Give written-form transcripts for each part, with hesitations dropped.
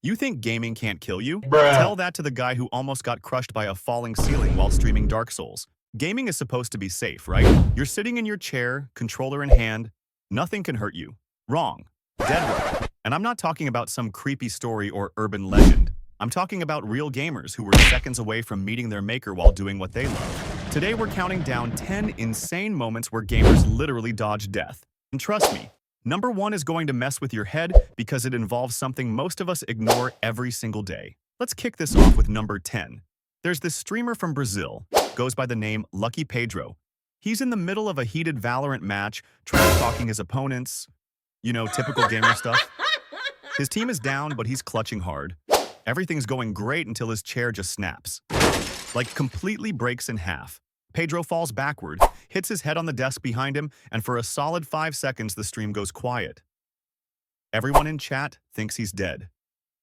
You think gaming can't kill you? Bruh. Tell that to the guy who almost got crushed by a falling ceiling while streaming Dark Souls. Gaming is supposed to be safe, right? You're sitting in your chair, controller in hand. Nothing can hurt you. Wrong. Dead wrong. And I'm not talking about some creepy story or urban legend. I'm talking about real gamers who were seconds away from meeting their maker while doing what they love. Today we're counting down 10 insane moments where gamers literally dodge death. And trust me, number 1 is going to mess with your head because it involves something most of us ignore every single day. Let's kick this off with number 10. There's this streamer from Brazil, goes by the name Lucky Pedro. He's in the middle of a heated Valorant match, trash-talking his opponents. You know, typical gamer stuff. His team is down, but he's clutching hard. Everything's going great until his chair just snaps. Like, completely breaks in half. Pedro falls backward, hits his head on the desk behind him, and for a solid 5 seconds the stream goes quiet. Everyone in chat thinks he's dead.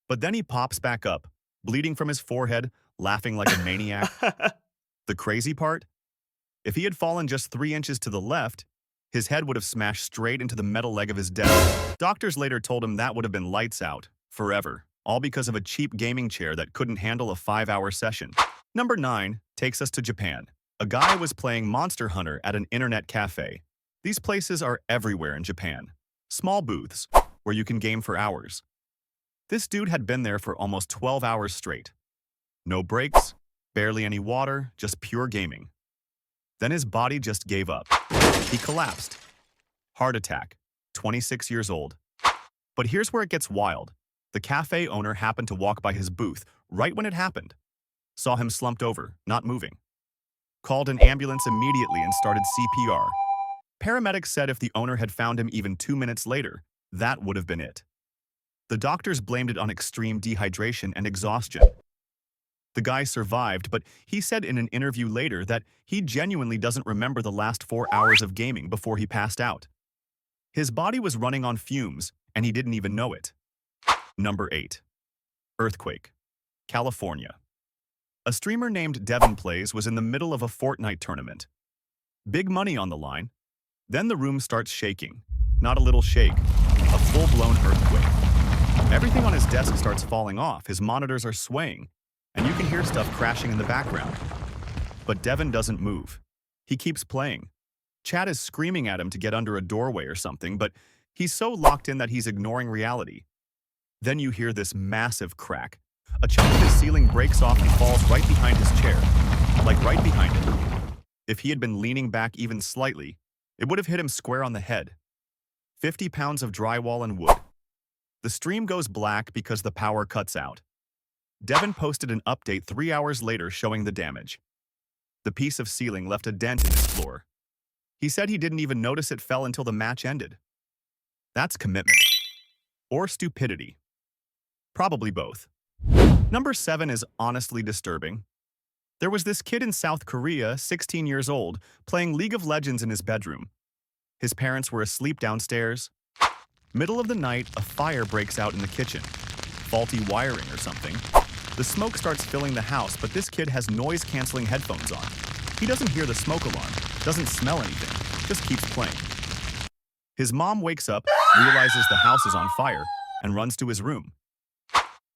But then he pops back up, bleeding from his forehead, laughing like a maniac. The crazy part? If he had fallen just 3 inches to the left, his head would have smashed straight into the metal leg of his desk. Doctors later told him that would have been lights out, forever, all because of a cheap gaming chair that couldn't handle a 5-hour session. Number 9 takes us to Japan. A guy was playing Monster Hunter at an internet cafe. These places are everywhere in Japan. Small booths, where you can game for hours. This dude had been there for almost 12 hours straight. No breaks, barely any water, just pure gaming. Then his body just gave up. He collapsed. Heart attack, 26 years old. But here's where it gets wild. The cafe owner happened to walk by his booth right when it happened. Saw him slumped over, not moving. Called an ambulance immediately and started CPR. Paramedics said if the owner had found him even 2 minutes later, that would have been it. The doctors blamed it on extreme dehydration and exhaustion. The guy survived, but he said in an interview later that he genuinely doesn't remember the last 4 hours of gaming before he passed out. His body was running on fumes, and he didn't even know it. Number 8. Earthquake, California. A streamer named Devin Plays was in the middle of a Fortnite tournament. Big money on the line. Then the room starts shaking. Not a little shake, a full-blown earthquake. Everything on his desk starts falling off, his monitors are swaying, and you can hear stuff crashing in the background. But Devin doesn't move. He keeps playing. Chat is screaming at him to get under a doorway or something, but he's so locked in that he's ignoring reality. Then you hear this massive crack. A chunk of his ceiling breaks off and falls right behind his chair. Like right behind him. If he had been leaning back even slightly, it would have hit him square on the head. 50 pounds of drywall and wood. The stream goes black because the power cuts out. Devin posted an update 3 hours later showing the damage. The piece of ceiling left a dent in his floor. He said he didn't even notice it fell until the match ended. That's commitment. Or stupidity. Probably both. Number 7 is honestly disturbing. There was this kid in South Korea, 16 years old, playing League of Legends in his bedroom. His parents were asleep downstairs. Middle of the night, a fire breaks out in the kitchen. Faulty wiring or something. The smoke starts filling the house, but this kid has noise-canceling headphones on. He doesn't hear the smoke alarm, doesn't smell anything, just keeps playing. His mom wakes up, realizes the house is on fire, and runs to his room.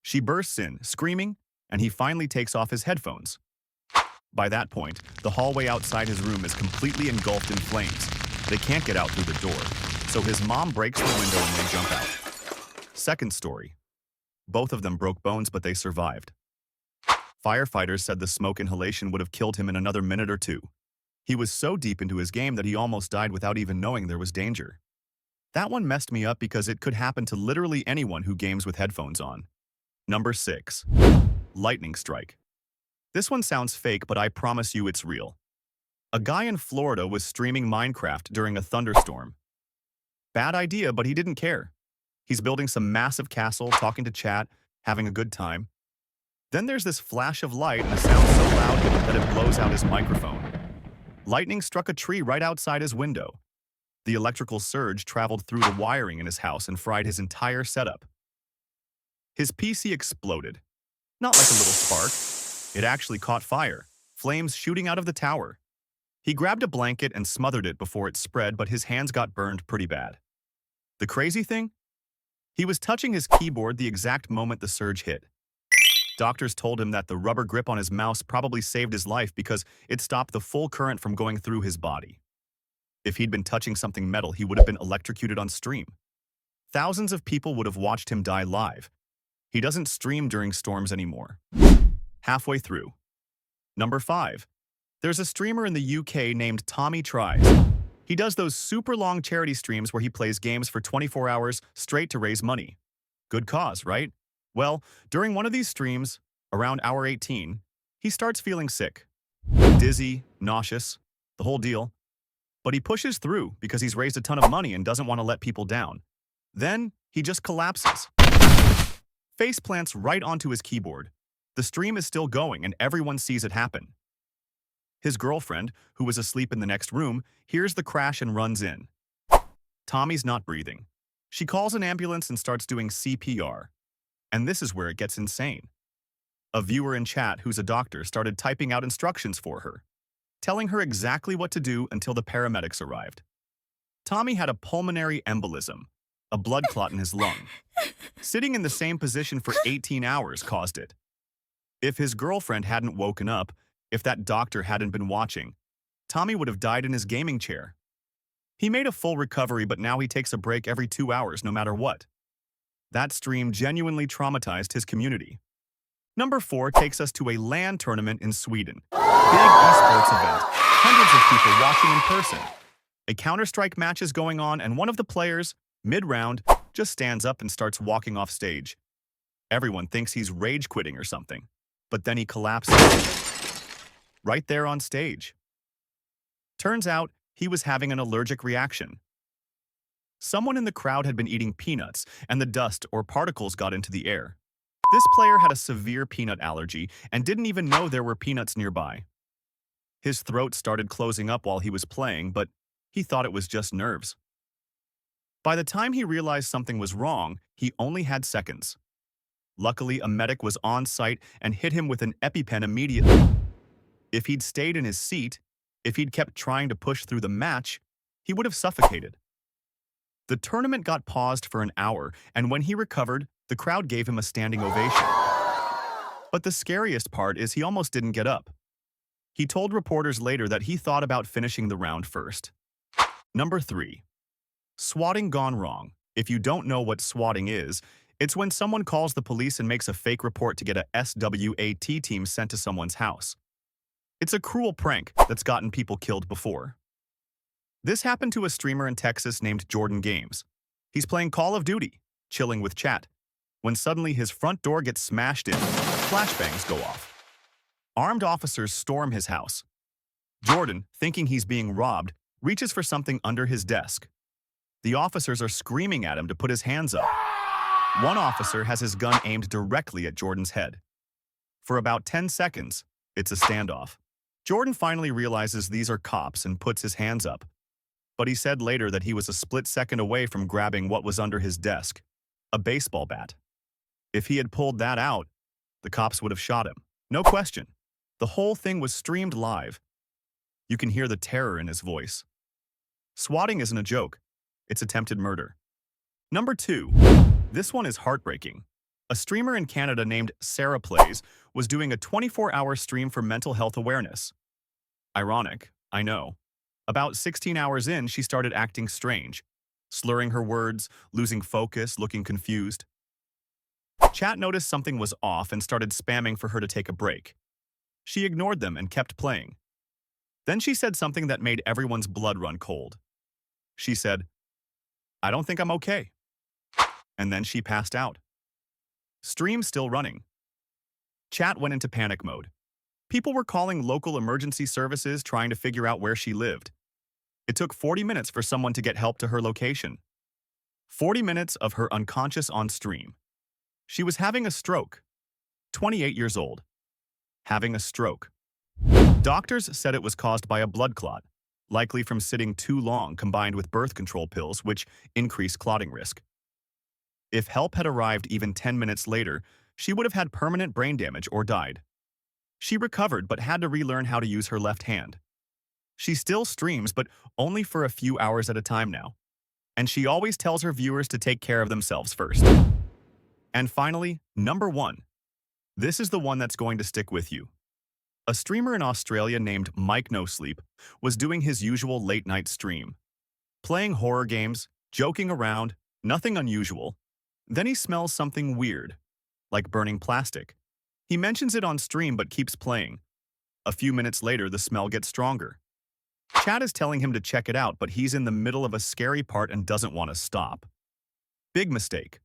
She bursts in, screaming, and he finally takes off his headphones. By that point, the hallway outside his room is completely engulfed in flames. They can't get out through the door, so his mom breaks the window and they jump out. Second story. Both of them broke bones, but they survived. Firefighters said the smoke inhalation would have killed him in another minute or two. He was so deep into his game that he almost died without even knowing there was danger. That one messed me up because it could happen to literally anyone who games with headphones on. Number 6. Lightning strike. This one sounds fake, but I promise you it's real. A guy in Florida was streaming Minecraft during a thunderstorm. Bad idea, but he didn't care. He's building some massive castle, talking to chat, having a good time. Then there's this flash of light and a sound so loud that it blows out his microphone. Lightning struck a tree right outside his window. The electrical surge traveled through the wiring in his house and fried his entire setup. His PC exploded. Not like a little spark. It actually caught fire, flames shooting out of the tower. He grabbed a blanket and smothered it before it spread, but his hands got burned pretty bad. The crazy thing? He was touching his keyboard the exact moment the surge hit. Doctors told him that the rubber grip on his mouse probably saved his life because it stopped the full current from going through his body. If he'd been touching something metal, he would have been electrocuted on stream. Thousands of people would have watched him die live. He doesn't stream during storms anymore. Halfway through. Number 5. There's a streamer in the UK named Tommy Tries. He does those super long charity streams where he plays games for 24 hours straight to raise money. Good cause, right? Well, during one of these streams, around hour 18, he starts feeling sick. Dizzy, nauseous, the whole deal. But he pushes through because he's raised a ton of money and doesn't want to let people down. Then, he just collapses. Face plants right onto his keyboard. The stream is still going and everyone sees it happen. His girlfriend, who was asleep in the next room, hears the crash and runs in. Tommy's not breathing. She calls an ambulance and starts doing CPR. And this is where it gets insane. A viewer in chat who's a doctor started typing out instructions for her, telling her exactly what to do until the paramedics arrived. Tommy had a pulmonary embolism, a blood clot in his lung. Sitting in the same position for 18 hours caused it. If his girlfriend hadn't woken up, if that doctor hadn't been watching, Tommy would have died in his gaming chair. He made a full recovery, but now he takes a break every 2 hours no matter what. That stream genuinely traumatized his community. Number 4 takes us to a LAN tournament in Sweden. Big esports event, hundreds of people watching in person. A Counter-Strike match is going on and one of the players, mid-round, just stands up and starts walking off stage. Everyone thinks he's rage quitting or something, but then he collapses. Right there on stage. Turns out, he was having an allergic reaction. Someone in the crowd had been eating peanuts, and the dust or particles got into the air. This player had a severe peanut allergy and didn't even know there were peanuts nearby. His throat started closing up while he was playing, but he thought it was just nerves. By the time he realized something was wrong, he only had seconds. Luckily, a medic was on site and hit him with an EpiPen immediately. If he'd stayed in his seat, if he'd kept trying to push through the match, he would have suffocated. The tournament got paused for an hour, and when he recovered, the crowd gave him a standing ovation. But the scariest part is he almost didn't get up. He told reporters later that he thought about finishing the round first. Number 3. Swatting gone wrong. If you don't know what swatting is, it's when someone calls the police and makes a fake report to get a SWAT team sent to someone's house. It's a cruel prank that's gotten people killed before. This happened to a streamer in Texas named Jordan Games. He's playing Call of Duty, chilling with chat, when suddenly his front door gets smashed in, flashbangs go off. Armed officers storm his house. Jordan, thinking he's being robbed, reaches for something under his desk. The officers are screaming at him to put his hands up. One officer has his gun aimed directly at Jordan's head. For about 10 seconds, it's a standoff. Jordan finally realizes these are cops and puts his hands up. But he said later that he was a split second away from grabbing what was under his desk, a baseball bat. If he had pulled that out, the cops would have shot him. No question. The whole thing was streamed live. You can hear the terror in his voice. Swatting isn't a joke. It's attempted murder. Number 2. This one is heartbreaking. A streamer in Canada named Sarah Plays was doing a 24-hour stream for mental health awareness. Ironic, I know. About 16 hours in, she started acting strange, slurring her words, losing focus, looking confused. Chat noticed something was off and started spamming for her to take a break. She ignored them and kept playing. Then she said something that made everyone's blood run cold. She said, "I don't think I'm okay." And then she passed out. Stream still running. Chat went into panic mode. People were calling local emergency services trying to figure out where she lived. It took 40 minutes for someone to get help to her location. 40 minutes of her unconscious on stream. She was having a stroke. 28 years old. Having a stroke. Doctors said it was caused by a blood clot, likely from sitting too long combined with birth control pills, which increase clotting risk. If help had arrived even 10 minutes later, she would have had permanent brain damage or died. She recovered but had to relearn how to use her left hand. She still streams, but only for a few hours at a time now. And she always tells her viewers to take care of themselves first. And finally, number 1. This is the one that's going to stick with you. A streamer in Australia named Mike No Sleep was doing his usual late-night stream, playing horror games, joking around, nothing unusual. Then he smells something weird, like burning plastic. He mentions it on stream but keeps playing. A few minutes later, the smell gets stronger. Chat is telling him to check it out, but he's in the middle of a scary part and doesn't want to stop. Big mistake.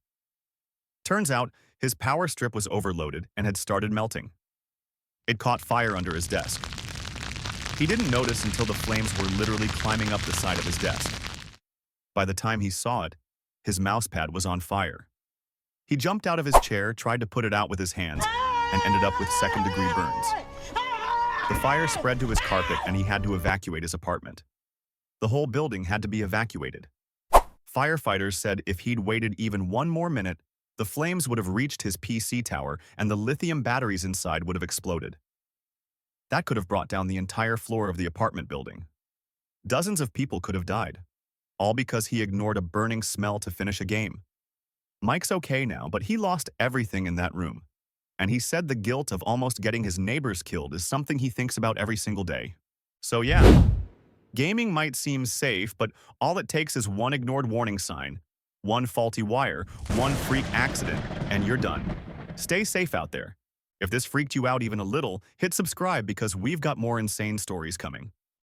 Turns out, his power strip was overloaded and had started melting. It caught fire under his desk. He didn't notice until the flames were literally climbing up the side of his desk. By the time he saw it, his mousepad was on fire. He jumped out of his chair, tried to put it out with his hands, and ended up with second-degree burns. The fire spread to his carpet and he had to evacuate his apartment. The whole building had to be evacuated. Firefighters said if he'd waited even one more minute, the flames would have reached his PC tower and the lithium batteries inside would have exploded. That could have brought down the entire floor of the apartment building. Dozens of people could have died, all because he ignored a burning smell to finish a game. Mike's okay now, but he lost everything in that room. And he said the guilt of almost getting his neighbors killed is something he thinks about every single day. So yeah, gaming might seem safe, but all it takes is one ignored warning sign, one faulty wire, one freak accident, and you're done. Stay safe out there. If this freaked you out even a little, hit subscribe because we've got more insane stories coming.